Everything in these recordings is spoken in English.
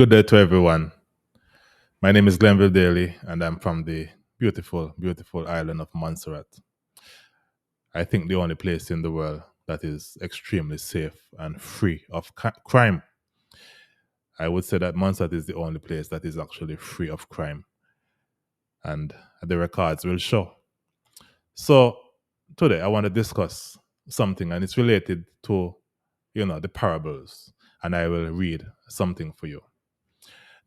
Good day to everyone. My name is Glenville Daly, and I'm from the beautiful, beautiful island of Montserrat. I think the only place in the world that is extremely safe and free of crime. I would say that Montserrat is the only place that is actually free of crime, and the records will show. So today I want to discuss something, and it's related to, the parables, and I will read something for you.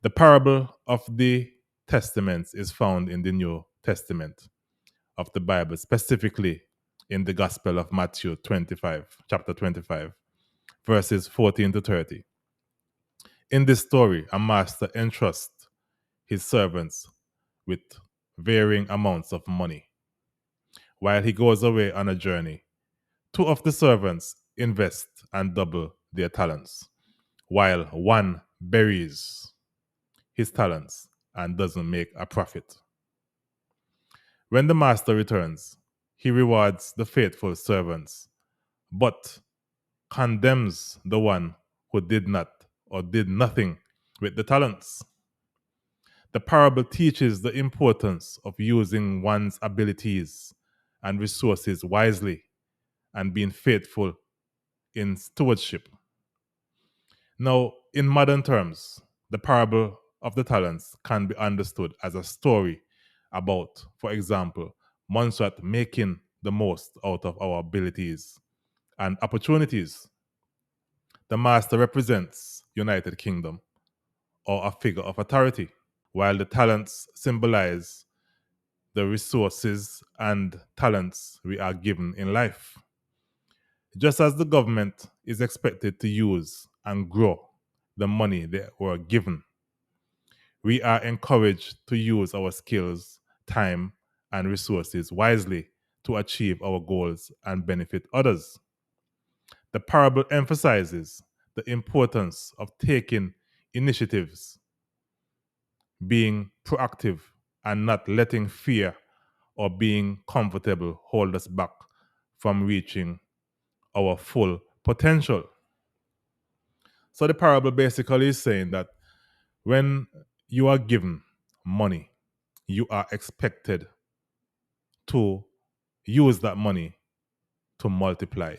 The parable of the testaments is found in the New Testament of the Bible, specifically in the Gospel of Matthew 25, chapter 25, verses 14 to 30. In this story, a master entrusts his servants with varying amounts of money. While he goes away on a journey, two of the servants invest and double their talents, while one buries his talents and doesn't make a profit. When the master returns, he rewards the faithful servants, but condemns the one who did not or did nothing with the talents. The parable teaches the importance of using one's abilities and resources wisely and being faithful in stewardship. Now, in modern terms, the parable of the talents can be understood as a story about, for example, Montserrat making the most out of our abilities and opportunities. The master represents United Kingdom or a figure of authority, while the talents symbolize the resources and talents we are given in life. Just as the government is expected to use and grow the money they were given, we are encouraged to use our skills, time, and resources wisely to achieve our goals and benefit others. The parable emphasizes the importance of taking initiatives, being proactive, and not letting fear or being comfortable hold us back from reaching our full potential. So the parable basically is saying that when you are given money, you are expected to use that money to multiply.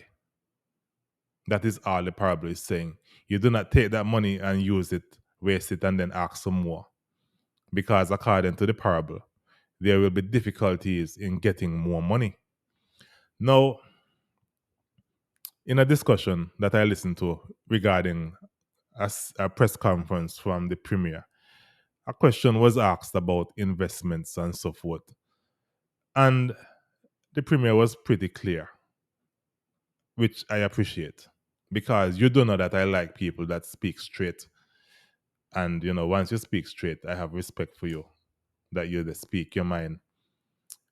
That is all the parable is saying. You do not take that money and use it, waste it, and then ask for more. Because according to the parable, there will be difficulties in getting more money. Now, in a discussion that I listened to regarding a press conference from the premier, a question was asked about investments and so forth. And the premier was pretty clear, which I appreciate, because you do know that I like people that speak straight. And, once you speak straight, I have respect for you, that you just speak your mind.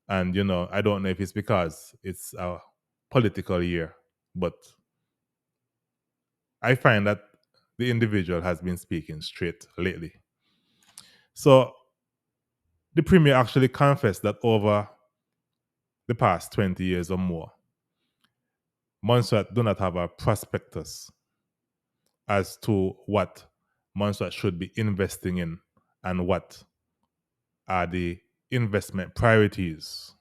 And, I don't know if it's because it's a political year, but I find that the individual has been speaking straight lately. So the premier actually confessed that over the past 20 years or more, Montserrat do not have a prospectus as to what Montserrat should be investing in and what are the investment priorities.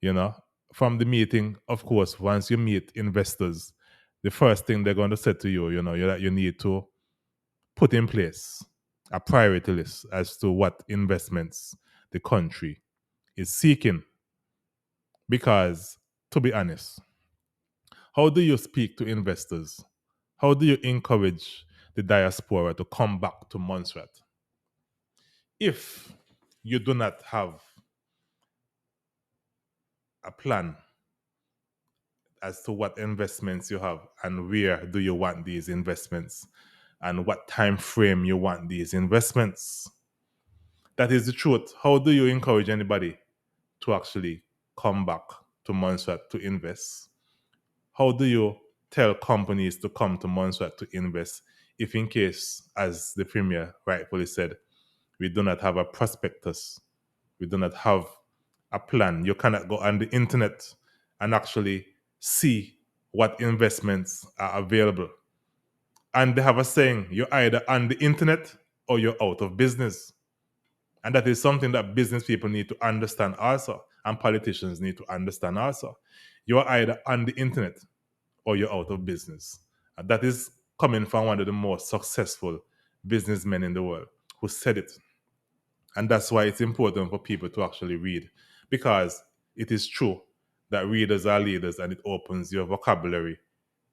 You know, from the meeting, of course, once you meet investors, the first thing they're going to say to you, that you need to put in place a priority list as to what investments the country is seeking. Because, to be honest, how do you speak to investors? How do you encourage the diaspora to come back to Montserrat if you do not have a plan as to what investments you have and where do you want these investments and what time frame you want these investments? That is the truth. How do you encourage anybody to actually come back to Montserrat to invest? How do you tell companies to come to Montserrat to invest if, in case, as the premier rightfully said, we do not have a prospectus, we do not have a plan? You cannot go on the internet and actually see what investments are available. And they have a saying, you're either on the internet or you're out of business. And that is something that business people need to understand also, and politicians need to understand also. You're either on the internet or you're out of business. And that is coming from one of the most successful businessmen in the world who said it. And that's why it's important for people to actually read, because it is true that readers are leaders and it opens your vocabulary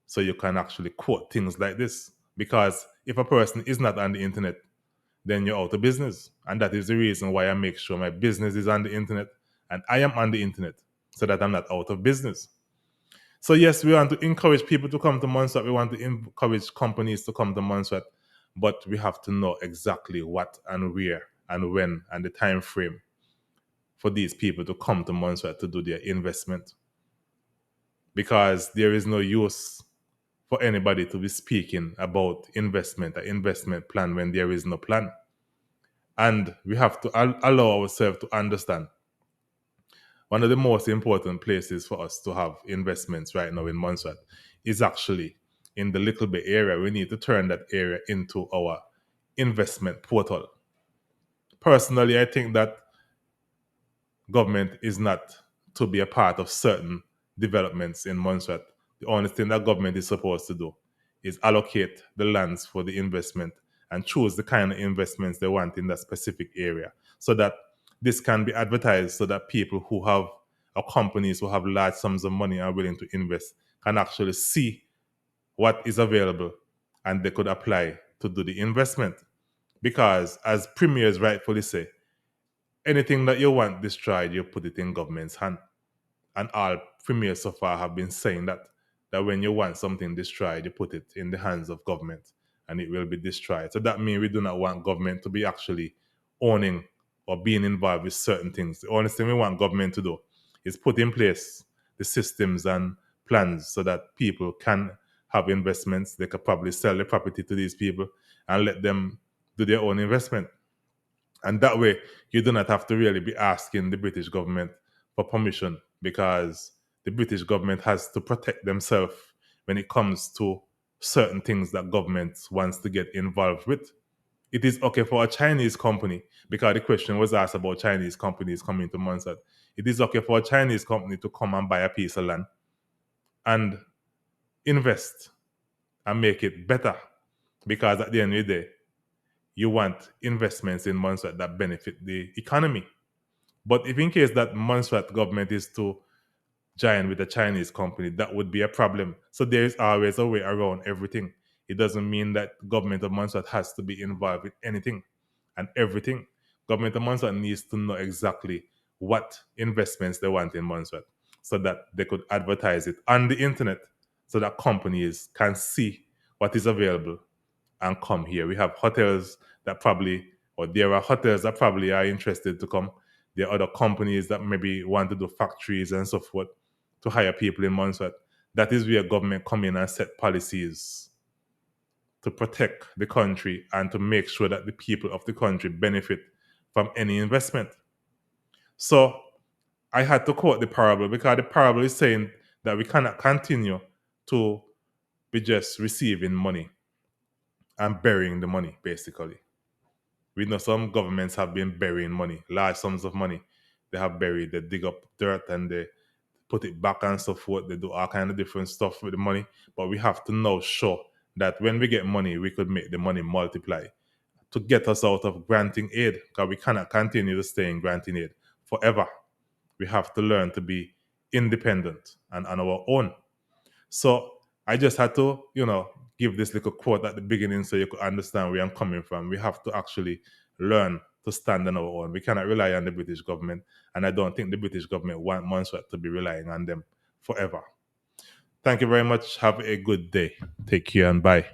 so you can actually quote things like this. Because if a person is not on the internet, then you're out of business. And that is the reason why I make sure my business is on the internet and I am on the internet so that I'm not out of business. So, yes, we want to encourage people to come to Montserrat. We want to encourage companies to come to Montserrat, but we have to know exactly what and where and when and the time frame for these people to come to Montserrat to do their investment. Because there is no use for anybody to be speaking about investment, an investment plan, when there is no plan. And we have to allow ourselves to understand one of the most important places for us to have investments right now in Montserrat is actually in the Little Bay area. We need to turn that area into our investment portal. Personally, I think that government is not to be a part of certain developments in Montserrat. The only thing that government is supposed to do is allocate the lands for the investment and choose the kind of investments they want in that specific area, so that this can be advertised, so that people who have, or companies who have large sums of money and are willing to invest, can actually see what is available and they could apply to do the investment. Because as premiers rightfully say, anything that you want destroyed, you put it in government's hand. And all premiers so far have been saying that when you want something destroyed, you put it in the hands of government and it will be destroyed. So that means we do not want government to be actually owning or being involved with certain things. The only thing we want government to do is put in place the systems and plans so that people can have investments. They could probably sell the property to these people and let them do their own investment. And that way, you do not have to really be asking the British government for permission, because the British government has to protect themselves when it comes to certain things that government wants to get involved with. It is okay for a Chinese company, because the question was asked about Chinese companies coming to Montserrat. It is okay for a Chinese company to come and buy a piece of land and invest and make it better, because at the end of the day, you want investments in Montserrat that benefit the economy. But if in case that Montserrat government is to join with a Chinese company, that would be a problem. So there is always a way around everything. It doesn't mean that government of Montserrat has to be involved with anything and everything. Government of Montserrat needs to know exactly what investments they want in Montserrat, so that they could advertise it on the internet, so that companies can see what is available and come here. We have hotels that probably, or there are hotels that probably are interested to come. There are other companies that maybe want to do factories and so forth to hire people in Montserrat. That is where government come in and set policies to protect the country and to make sure that the people of the country benefit from any investment. So I had to quote the parable, because the parable is saying that we cannot continue to be just receiving money and burying the money, basically. We know some governments have been burying money, large sums of money. They have buried, they dig up dirt and they put it back and so forth. They do all kind of different stuff with the money. But we have to now show that when we get money, we could make the money multiply to get us out of granting aid, because we cannot continue to stay in granting aid forever. We have to learn to be independent and on our own. So I just had to, give this little quote at the beginning so you could understand where I'm coming from. We have to actually learn to stand on our own. We cannot rely on the British government, and I don't think the British government want Montserrat to be relying on them forever. Thank you very much. Have a good day. Take care and bye.